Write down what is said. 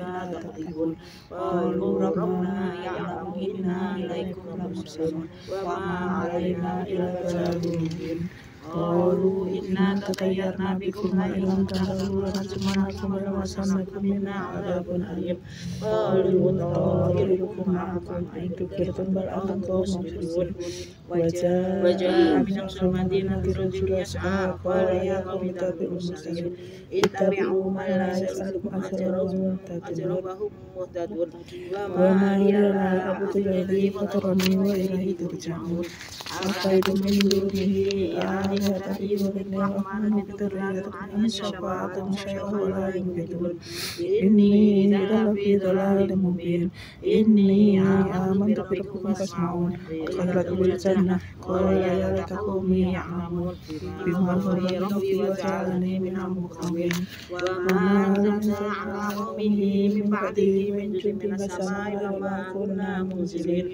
لا تكذبون قالوا ربنا يعلم إنا إليكم لمرسلون وما علينا إلا البلاغ المبين قالوا إنا تطيرنا بكم وإن لم تنتهوا لنرجمنكم وليمسنكم منا عذاب أليم قالوا طائركم معكم أئن ذكرتم بل أنتم قوم مسرفون وجاء من أقصى المدينة رجل يسعى قال يا قوم اتبعوا المرسلين اتبعوا من لا يسألكم أجرا وهم مهتدون وما هي لا أعبد الذي فطرني وإليه ترجعون أفرأيتم من دونه آلهة يولد الرحمن بذرية أن شفاعتهم شيئا ولا ينقذون إني إذا لفي ضلال مبين إني آمنت بربكم فاسمعون ادخلوا الجنة قال يا ليت قومي يعلمون بما غفر ربي وجعلني من المكرمين وما أنزلنا على قومه من بعده من جند من السماء وما كنا منزلين